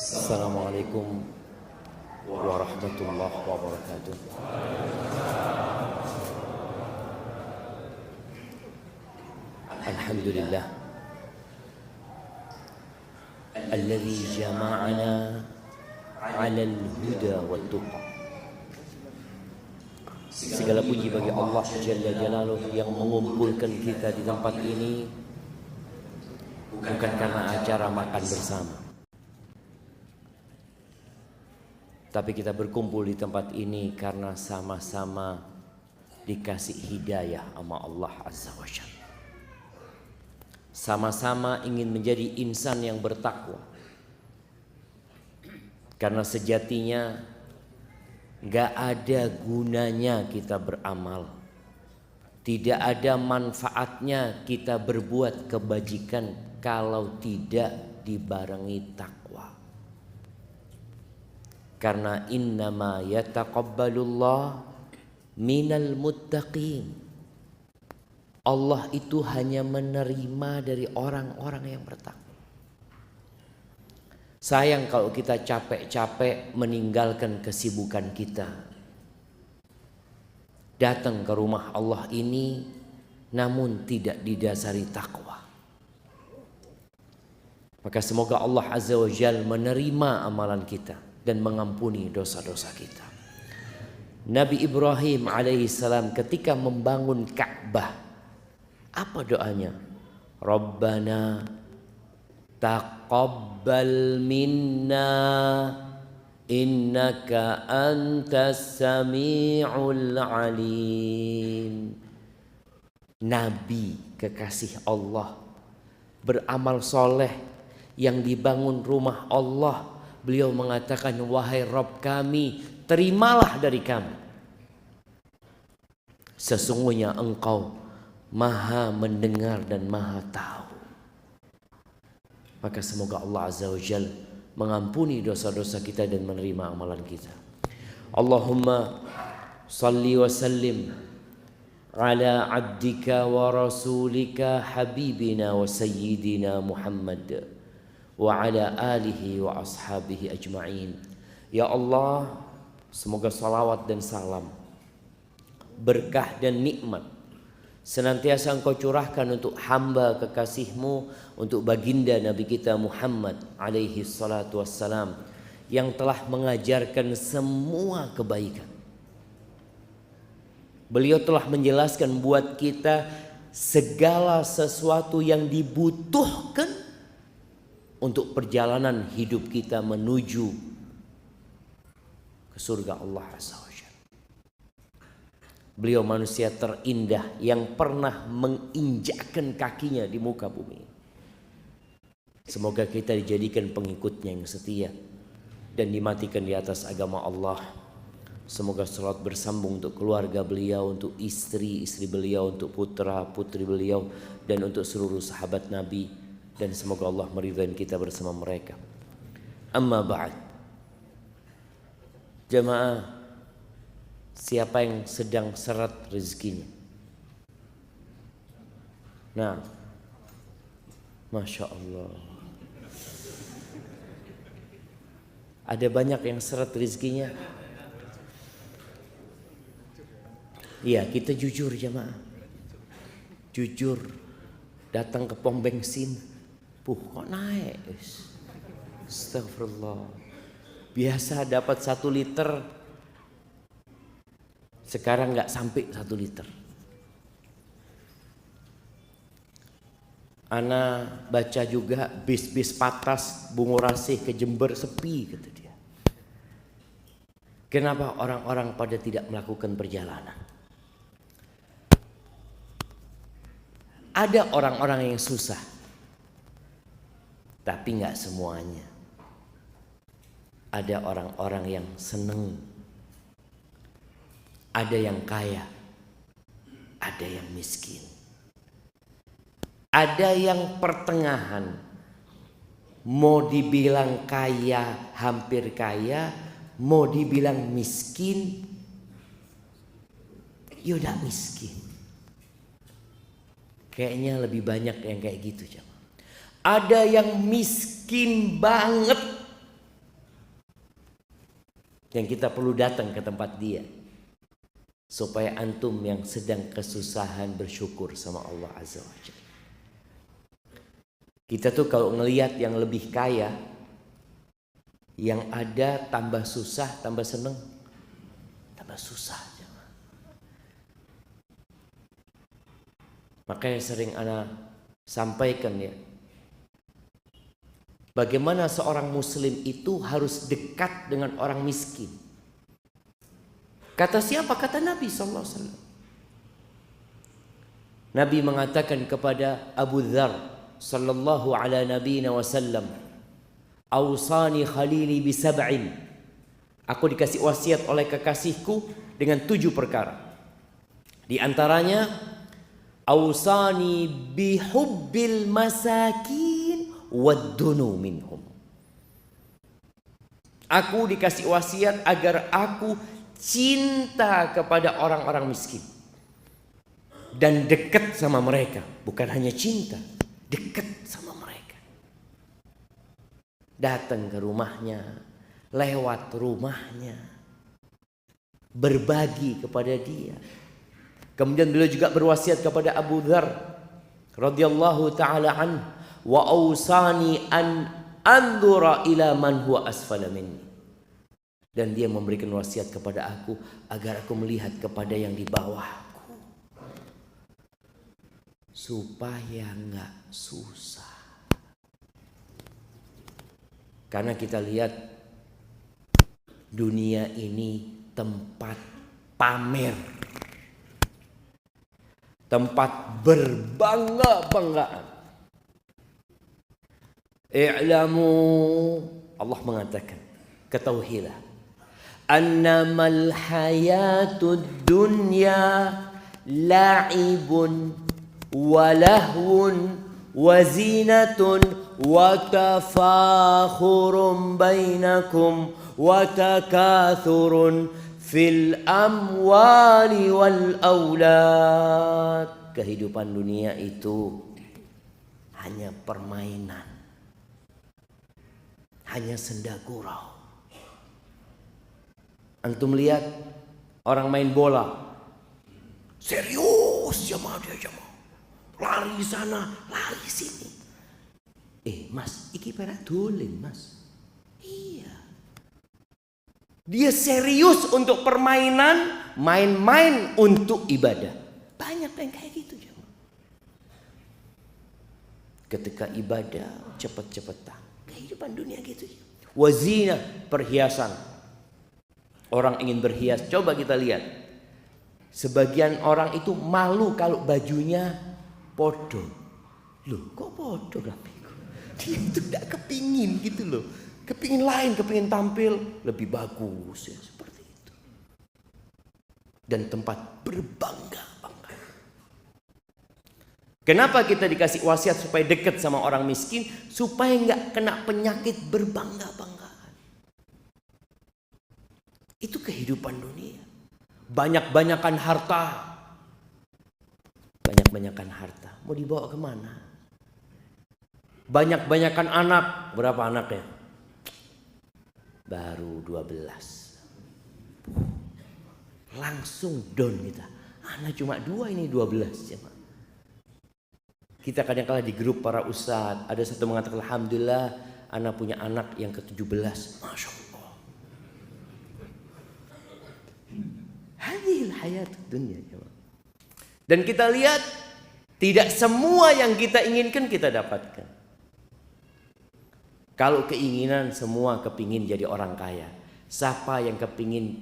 Assalamualaikum warahmatullahi wabarakatuh. Alhamdulillah alladzi jama'ana 'alal huda wat tuqa. Segala puji bagi Allah Jalla Jalaluhu yang mengumpulkan kita di tempat ini bukan karena acara makan bersama, tapi kita berkumpul di tempat ini karena sama-sama dikasih hidayah sama Allah Azza wa Jalla. Sama-sama ingin menjadi insan yang bertakwa. Karena sejatinya gak ada gunanya kita beramal, tidak ada manfaatnya kita berbuat kebajikan kalau tidak dibarengi takwa. Karena innama yataqabbalullah minal muttaqin. Allah itu hanya menerima dari orang-orang yang bertakwa. Sayang kalau kita capek-capek meninggalkan kesibukan kita, datang ke rumah Allah ini namun tidak didasari takwa. Maka semoga Allah Azza wa Jalla menerima amalan kita dan mengampuni dosa-dosa kita. Nabi Ibrahim alaihissalam ketika membangun Ka'bah, apa doanya? Rabbana taqabbal minna innaka antas sami'ul alim. Nabi kekasih Allah beramal soleh yang dibangun rumah Allah, beliau mengatakan, wahai Rabb kami, terimalah dari kami, sesungguhnya Engkau Maha mendengar dan Maha tahu. Maka semoga Allah Azza wa Jalla mengampuni dosa-dosa kita dan menerima amalan kita. Allahumma salli wa sallim ala abdika wa rasulika habibina wa sayyidina Muhammad wa ala alihi wa ashabihi ajma'in. Ya Allah, semoga salawat dan salam, berkah dan nikmat senantiasa Engkau curahkan untuk hamba kekasih-Mu, untuk baginda Nabi kita Muhammad alaihi salatu wassalam, yang telah mengajarkan semua kebaikan. Beliau telah menjelaskan buat kita segala sesuatu yang dibutuhkan untuk perjalanan hidup kita menuju ke surga Allah Azza wa Jalla. Beliau manusia terindah yang pernah menginjakkan kakinya di muka bumi. Semoga kita dijadikan pengikutnya yang setia dan dimatikan di atas agama Allah. Semoga salat bersambung untuk keluarga beliau, untuk istri-istri beliau, untuk putra-putri beliau, dan untuk seluruh sahabat Nabi. Dan semoga Allah meridhai kita bersama mereka. Amma ba'd. Jamaah, siapa yang sedang seret rezekinya? Nah, Masya Allah, ada banyak yang seret rezekinya. Iya, kita jujur jamaah, jujur. Datang ke pom bensin, kok naik? Astagfirullah. Biasa dapat 1 liter, sekarang nggak sampai 1 liter. Ana baca juga bis-bis Patras Bungurasih ke Jember sepi, kata dia. Kenapa orang-orang pada tidak melakukan perjalanan? Ada orang-orang yang susah, tapi nggak semuanya. Ada orang-orang yang seneng. Ada yang kaya, ada yang miskin, ada yang pertengahan. Mau dibilang kaya, hampir kaya, mau dibilang miskin, ya udah miskin. Kayaknya lebih banyak yang kayak gitu. Ada yang miskin banget, yang kita perlu datang ke tempat dia, supaya antum yang sedang kesusahan bersyukur sama Allah Azza wa Jalla. Kita tuh kalau ngelihat yang lebih kaya, yang ada tambah susah, tambah seneng, tambah susah. Makanya sering ana sampaikan ya, bagaimana seorang muslim itu harus dekat dengan orang miskin. Kata siapa? Kata Nabi SAW. Nabi mengatakan kepada Abu Dzar sallallahu ala nabiyina wasallam, "Ausani khalili bisab'in." Aku dikasih wasiat oleh kekasihku dengan 7 perkara. Di antaranya, ausani bihubbil masakin waddunu minhum. Aku dikasih wasiat agar aku cinta kepada orang-orang miskin dan dekat sama mereka. Bukan hanya cinta, dekat sama mereka. Datang ke rumahnya, lewat rumahnya, berbagi kepada dia. Kemudian beliau juga berwasiat kepada Abu Dzar radhiyallahu taala an, wa ausani an anzura ila man huwa asfala minni. Dan dia memberikan wasiat kepada aku agar aku melihat kepada yang di bawahku, supaya enggak susah. Karena kita lihat dunia ini tempat pamer, tempat berbangga-banggaan. I'lamu, Allah mengatakan, ketahuilah, annamal hayatud dunya la'ibun wa lahwun wa zinatun wa tafakhurun bainakum wa takathurun fil amwali wal aulad. Kehidupan dunia itu hanya permainan, hanya senda gurau. Antum lihat orang main bola, serius jamaah dia jamaah, lari sana, lari sini. Mas, iki perak dolen mas. Iya. Dia serius untuk permainan, main-main untuk ibadah. Banyak yang kayak gitu jamaah. Ketika ibadah cepet-cepetan. Kehidupan dunia gitu. Wazina, perhiasan. Orang ingin berhias, coba kita lihat. Sebagian orang itu malu kalau bajunya podo. Loh, kok podo rapiku? Dia itu tidak kepingin gitu loh. Kepingin lain, kepingin tampil lebih bagus ya, seperti itu. Dan tempat berbangga-bangga. Kenapa kita dikasih wasiat supaya dekat sama orang miskin? Supaya nggak kena penyakit berbangga-banggaan. Itu kehidupan dunia. Banyak-banyakan harta. Banyak-banyakan harta. Mau dibawa kemana? Banyak-banyakan anak. Berapa anaknya? Baru 12. Langsung down kita. Anak cuma 2, ini 12. Kita kadang-kala di grup para ustadz, ada satu mengatakan, alhamdulillah anak punya anak yang ke-17. Masya Allah. Hadhil hayat dunia. Dan kita lihat, tidak semua yang kita inginkan kita dapatkan. Kalau keinginan semua kepingin jadi orang kaya. Siapa yang kepingin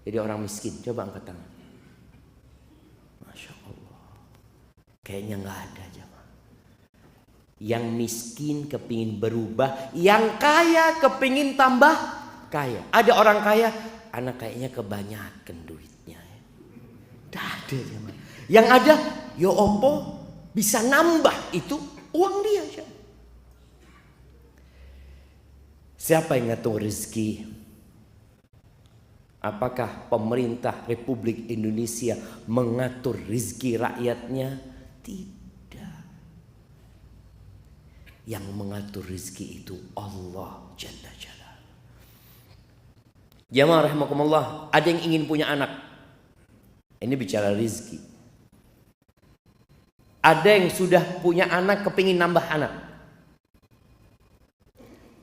jadi orang miskin? Coba angkat tangan. Masya Allah. Kayaknya nggak ada jemaah. Yang miskin kepingin berubah, yang kaya kepingin tambah kaya. Ada orang kaya, anak kayaknya kebanyakan duitnya. Tidak ada jemaah. Yang ada, ya opo bisa nambah itu uang dia aja. Siapa yang ngatur rezeki? Apakah pemerintah Republik Indonesia mengatur rezeki rakyatnya? Tidak. Yang mengatur rezeki itu Allah Jalla Jalla. Jamaah rahimakumullah, ada yang ingin punya anak. Ini bicara rizki. Ada yang sudah punya anak kepingin nambah anak.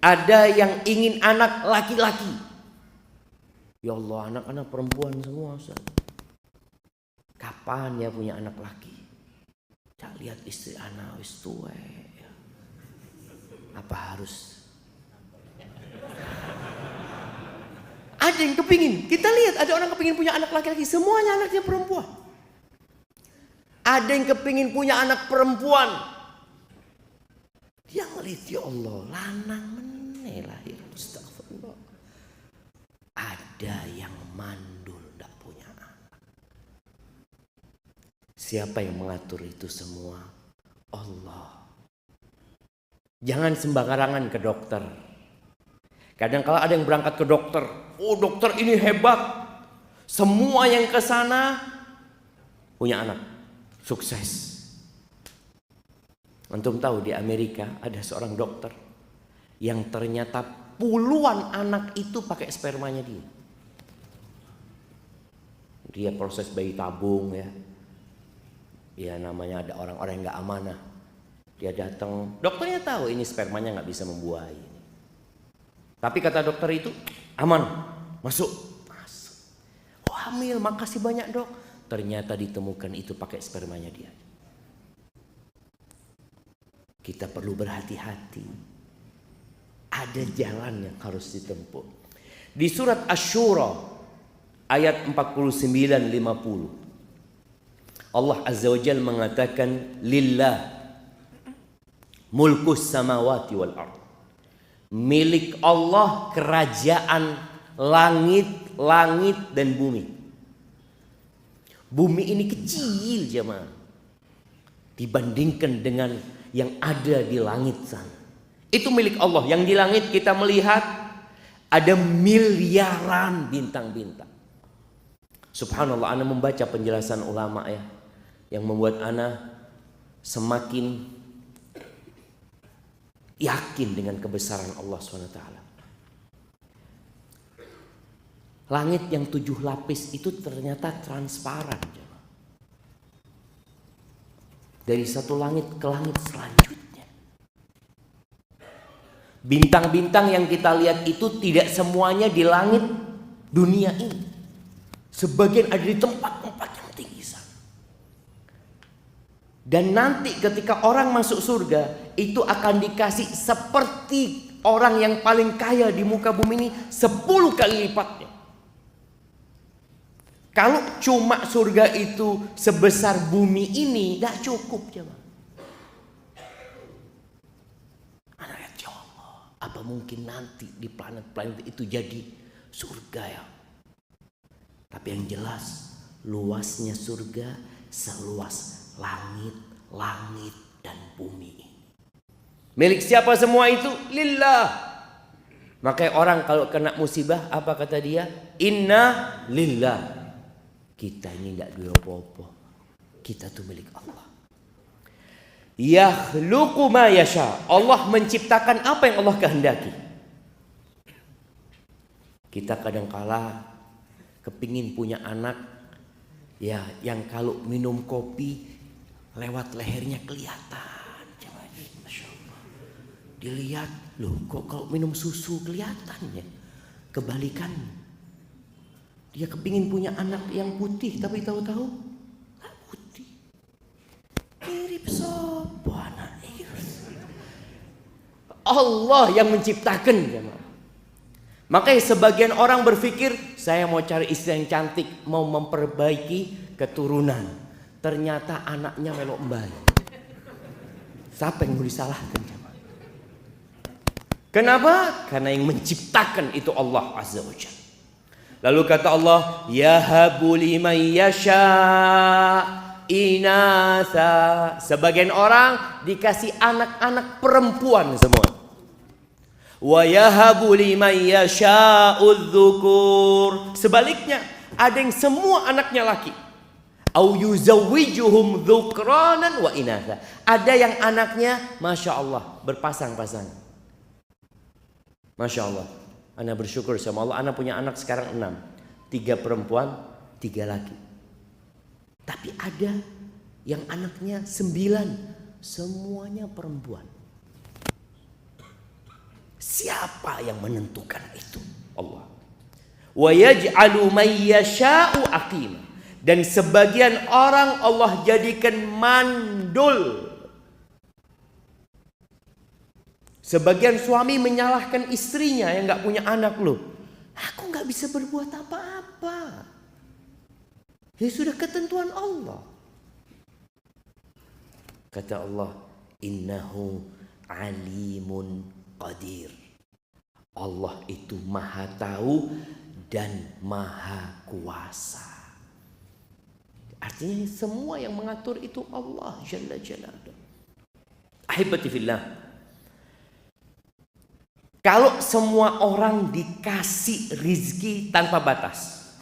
Ada yang ingin anak laki-laki. Ya Allah, anak-anak perempuan semua Ustaz. Kapan ya punya anak laki? Cak lihat istri anak wis tuwe. Apa harus? Ada yang kepingin. Kita lihat ada orang kepingin punya anak laki-laki. Semuanya anaknya perempuan. Ada yang kepingin punya anak perempuan. Dia melihat, ya Allah, lanang meneh lahir. Astagfirullah. Ada yang mandul tidak punya anak. Siapa yang mengatur itu semua? Allah. Jangan sembarangan ke dokter. Kadang kala ada yang berangkat ke dokter. Oh, dokter ini hebat. Semua yang ke sana punya anak. Sukses. Antum tahu di Amerika ada seorang dokter yang ternyata puluhan anak itu pakai spermanya dia. Dia proses bayi tabung ya. Ya namanya ada orang-orang yang gak amanah. Dia datang, dokternya tahu ini spermanya gak bisa membuahi. Tapi kata dokter itu aman, masuk. Oh hamil, makasih banyak dok. Ternyata ditemukan itu pakai spermanya dia. Kita perlu berhati-hati. Ada jalan yang harus ditempuh. Di surat Asy-Syura ayat 49-50. Allah Azza wa Jalla mengatakan lillah mulkus samawati wal ard. Milik Allah kerajaan langit dan bumi. Bumi ini kecil jemaah dibandingkan dengan yang ada di langit sana. Itu milik Allah. Yang di langit kita melihat ada miliaran bintang-bintang. Subhanallah, ana membaca penjelasan ulama ya, yang membuat ana semakin yakin dengan kebesaran Allah SWT. Langit yang 7 lapis itu ternyata transparan. Dari satu langit ke langit selanjutnya. Bintang-bintang yang kita lihat itu tidak semuanya di langit dunia ini. Sebagian ada di tempat-tempat yang tinggi sana. Dan nanti ketika orang masuk surga, itu akan dikasih seperti orang yang paling kaya di muka bumi ini 10 kali lipatnya. Kalau cuma surga itu sebesar bumi ini, tidak cukup coba. Anak ya Allah, apa mungkin nanti di planet-planet itu jadi surga ya? Tapi yang jelas, luasnya surga seluas langit dan bumi. Milik siapa semua itu? Lillah. Makanya orang kalau kena musibah, apa kata dia? Inna lillah. Kita ini tidak dua apa-apa. Kita tuh milik Allah. Yakhluqu ma yasha. Allah menciptakan apa yang Allah kehendaki. Kita kadang-kala kepingin punya anak ya yang kalau minum kopi lewat lehernya kelihatan. Masya Allah. Dilihat, loh kok kalau minum susu kelihatan ya. Kebalikan. Dia kepingin punya anak yang putih tapi tahu-tahu nggak putih. Mirip sopo anak itu. Allah yang menciptakan jemaah. Makanya sebagian orang berpikir saya mau cari istri yang cantik, mau memperbaiki keturunan. Ternyata anaknya melok mbay. Siapa yang mau disalahkan jemaah? Kenapa? Karena yang menciptakan itu Allah Azza wa Jalla. Lalu kata Allah, yahabu liman yasha inatha. Sebagian orang dikasih anak-anak perempuan semua. Wa yahabu liman yasha'udz dzukur. Sebaliknya, ada yang semua anaknya laki. Au yuzawwijuhum dzukranan wa inatha. Ada yang anaknya Masya Allah berpasang-pasang. Masya Allah. Ana bersyukur sama Allah, ana punya anak sekarang 6. 3 perempuan, 3 laki. Tapi ada yang anaknya 9, semuanya perempuan. Siapa yang menentukan itu? Allah. Wa yaj'alu may yasha'u aqima. Dan sebagian orang Allah jadikan mandul. Sebagian suami menyalahkan istrinya yang gak punya anak loh. Aku gak bisa berbuat apa-apa. Ya sudah ketentuan Allah. Kata Allah, innahu alimun qadir. Allah itu maha tahu dan maha kuasa. Artinya semua yang mengatur itu Allah Jalla Jalaluhu. Ahibati fillah. Kalau semua orang dikasih rizki tanpa batas.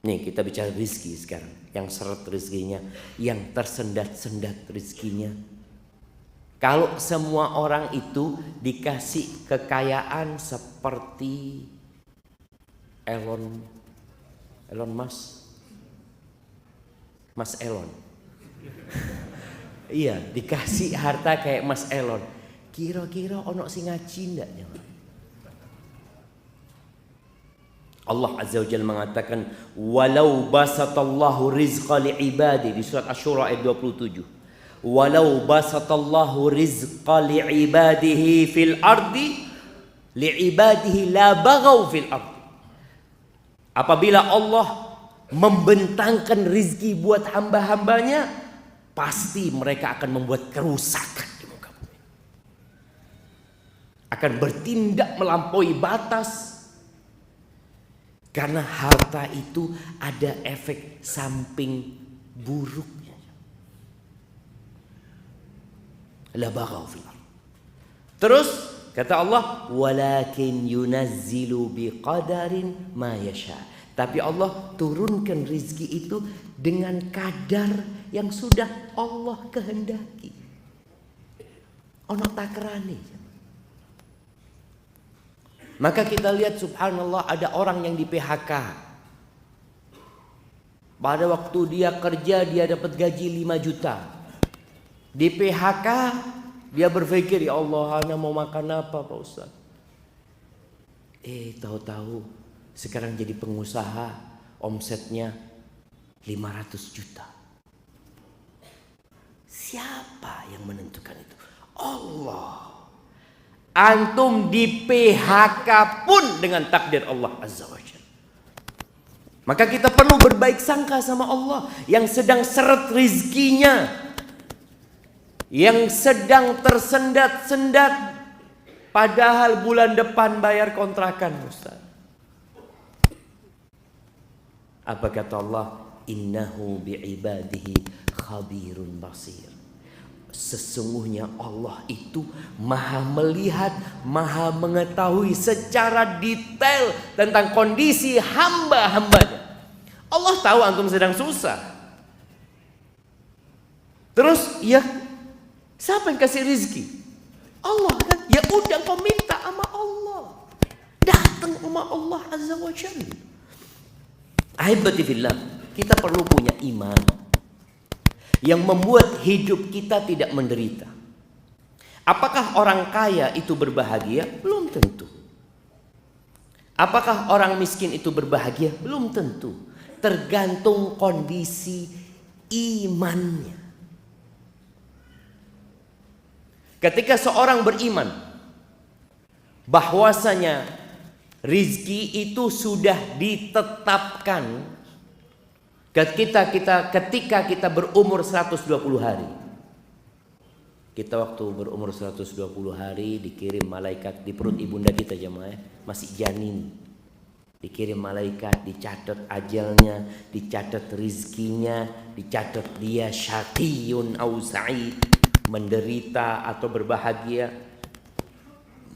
Nih kita bicara rizki sekarang. Yang seret rizkinya, yang tersendat-sendat rizkinya. Kalau semua orang itu dikasih kekayaan seperti Elon Musk. Mas Elon. Iya, dikasih harta kayak Mas Elon. Kira-kira ono sing ngaji ndak? Allah Azza wa Jalla mengatakan, walau basatallahu rizqa li'ibadi, di surat Asy-Syura ayat 27. Walau basatallahu rizqa li'ibadihi fil ardi li'ibadihi la baghaw fil ardi. Apabila Allah membentangkan rizki buat hamba-hambanya, pasti mereka akan membuat kerusakan di muka bumi. Akan bertindak melampaui batas. Karena harta itu ada efek samping buruknya. La baghaw fil ardh. Terus kata Allah, walakin yunazzilu biqadarin ma yasha. Tapi Allah turunkan rizki itu dengan kadar yang sudah Allah kehendaki. Ono takrane. Maka kita lihat subhanallah, ada orang yang di PHK. Pada waktu dia kerja dia dapat gaji 5 juta. Di PHK dia berpikir, ya Allah, ana mau makan apa Pak Ustaz? Tahu-tahu sekarang jadi pengusaha, omsetnya 500 juta. Siapa yang menentukan itu? Allah. Antum di PHK pun dengan takdir Allah Azza wa Jalla. Maka kita perlu berbaik sangka sama Allah yang sedang seret rizkinya, yang sedang tersendat-sendat, padahal bulan depan bayar kontrakan Ustaz. Apa kata Allah? Innahu bi'ibadihi khabirun basir. Sesungguhnya Allah itu maha melihat, maha mengetahui secara detail tentang kondisi hamba-hambanya. Allah tahu antum sedang susah. Terus ya, siapa yang kasih rizki? Allah kan. Ya udah kau minta sama Allah. Datang sama Allah Azza wa Jalla. Ahibati fillah, kita perlu punya iman yang membuat hidup kita tidak menderita. Apakah orang kaya itu berbahagia? Belum tentu. Apakah orang miskin itu berbahagia? Belum tentu. Tergantung kondisi imannya. Ketika seorang beriman bahwasanya rizki itu sudah ditetapkan ketika kita berumur 120 hari. Kita waktu berumur 120 hari dikirim malaikat di perut ibunda kita jemaah, masih janin. Dikirim malaikat, dicatat ajalnya, dicatat rizkinya, dicatat dia syaqiyun au sa'id, menderita atau berbahagia,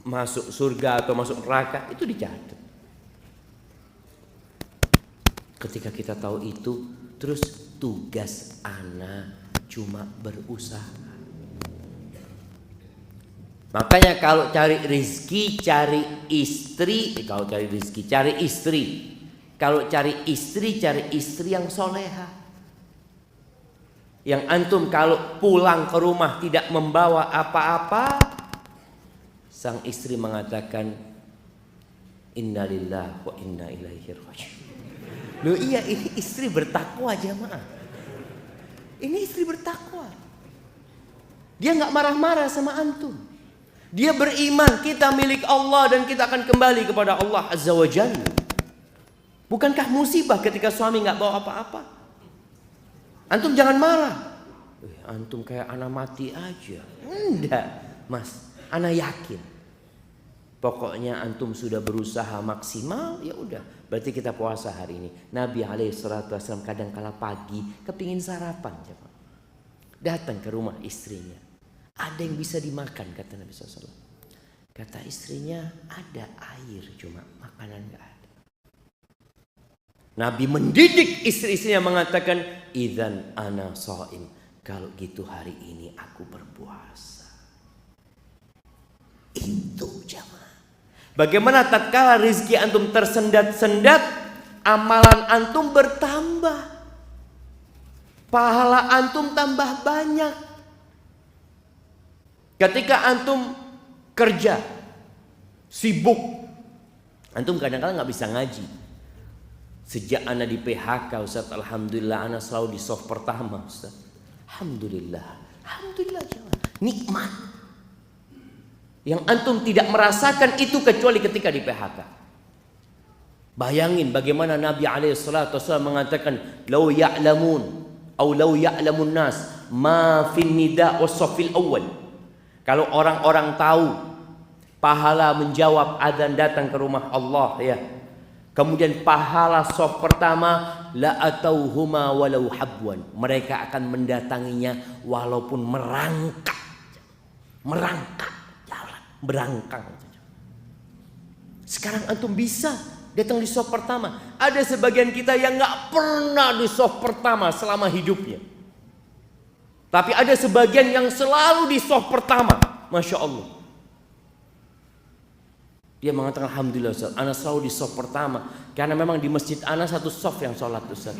masuk surga atau masuk neraka, itu dicatat. Ketika kita tahu itu, terus tugas ana cuma berusaha. Makanya kalau cari rezeki cari istri, kalau cari rezeki cari istri. Kalau cari istri yang soleha. Yang antum kalau pulang ke rumah tidak membawa apa-apa, sang istri mengatakan innalillahi wa inna ilaihi raji'un. Loh iya, ini istri bertakwa jamaah. Ini istri bertakwa. Dia nggak marah-marah sama antum. Dia beriman kita milik Allah dan kita akan kembali kepada Allah Azza wa Jalla. Bukankah musibah ketika suami nggak bawa apa-apa? Antum jangan marah. Antum kayak anak mati aja. Enggak, Mas. Anak yakin. Pokoknya antum sudah berusaha maksimal, ya udah. Berarti kita puasa hari ini. Nabi SAW kadang kala pagi kepingin sarapan, datang ke rumah istrinya. Ada yang bisa dimakan, kata Nabi SAW. Kata istrinya, ada air, cuma makanan nggak ada. Nabi mendidik istri-istrinya mengatakan, idzan ana shaim. Kalau gitu hari ini aku berpuasa. Itu jamaah. Bagaimana tatkala rezeki antum tersendat-sendat, amalan antum bertambah. Pahala antum tambah banyak. Ketika antum kerja, sibuk, antum kadang-kadang nggak bisa ngaji. Sejak ana di PHK, Ustaz, alhamdulillah ana selalu di soft pertama, Ustaz. Alhamdulillah, alhamdulillah jemaah. Nikmat yang antum tidak merasakan itu kecuali ketika di PHK. Bayangin bagaimana Nabi SAW mengatakan, "Lau ya'lamun atau lau ya'lamun nas ma fin nida was-saffil awal." Kalau orang-orang tahu pahala menjawab adzan datang ke rumah Allah, ya. Kemudian pahala shaf pertama, la atauhuma walau habwan. Mereka akan mendatanginya walaupun merangkak. Merangkak jalan, berangkang. Sekarang antum bisa datang di shaf pertama. Ada sebagian kita yang nggak pernah di shaf pertama selama hidupnya. Tapi ada sebagian yang selalu di shaf pertama. Masya Allah. Dia mengatakan, alhamdulillah Ustaz, ana selalu di shaf pertama. Karena memang di masjid ana satu shaf yang sholat, Ustaz.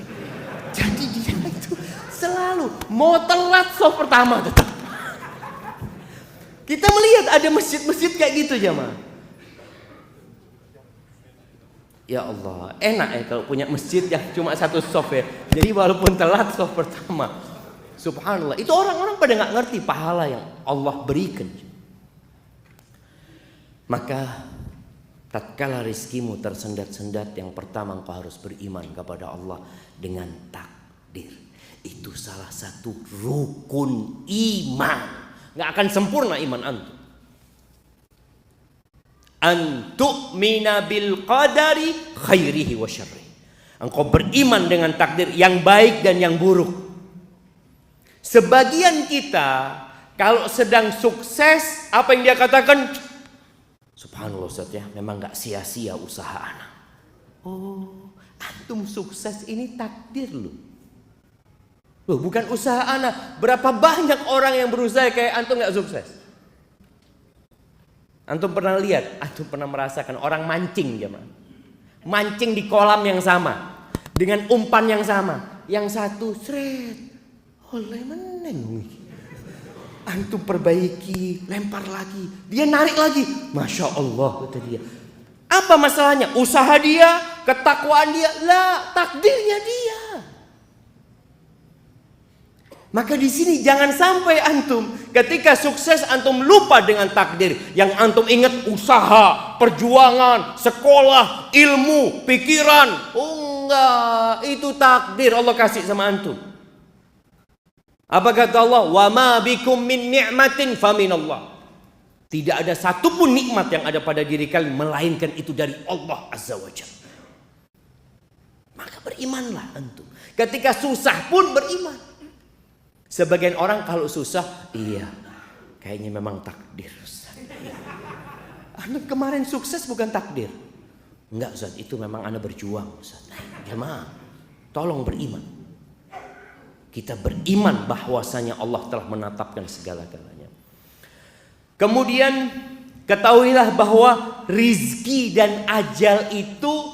Jadi dia itu selalu mau telat shaf pertama tetap. Kita melihat ada masjid-masjid kayak gitu jemaah. Ya Allah, enak ya kalau punya masjid yang cuma satu shaf ya. Jadi walaupun telat shaf pertama, subhanallah, itu orang-orang pada nggak ngerti pahala yang Allah berikan. Maka tatkala rizkimu tersendat-sendat, yang pertama engkau harus beriman kepada Allah dengan takdir. Itu salah satu rukun iman. Nggak akan sempurna iman antum. Antu'mina bil qadari khairihi wa syarrihi. Engkau beriman dengan takdir yang baik dan yang buruk. Sebagian kita kalau sedang sukses, apa yang dia katakan? Subhanallah Ustaz ya, memang gak sia-sia usaha anak. Oh, antum sukses ini takdir loh. Loh, bukan usaha anak. Berapa banyak orang yang berusaha kayak antum gak sukses? Antum pernah lihat, antum pernah merasakan orang mancing jemaah. Mancing di kolam yang sama, dengan umpan yang sama. Yang satu seret, oleh meneng. Antum perbaiki, lempar lagi, dia narik lagi. Masya Allah, kata dia. Apa masalahnya? Usaha dia, ketakwaan dia, lah takdirnya dia. Maka di sini jangan sampai antum ketika sukses antum lupa dengan takdir. Yang antum ingat usaha, perjuangan, sekolah, ilmu, pikiran. Oh enggak, itu takdir Allah kasih sama antum. Apa kata Allah? Wa ma bikum min ni'matin faminallah. Tidak ada satupun nikmat yang ada pada diri kalian melainkan itu dari Allah Azza wa Jalla. Maka berimanlah antum. Ketika susah pun beriman. Sebagian orang kalau susah, iya, kayaknya memang takdir, Ustaz. Anda kemarin sukses bukan takdir. Enggak, Ustaz, itu memang Anda berjuang, Ustaz. Jemaah, tolong beriman. Kita beriman bahwasanya Allah telah menetapkan segala-galanya. Kemudian ketahuilah bahwa rizki dan ajal itu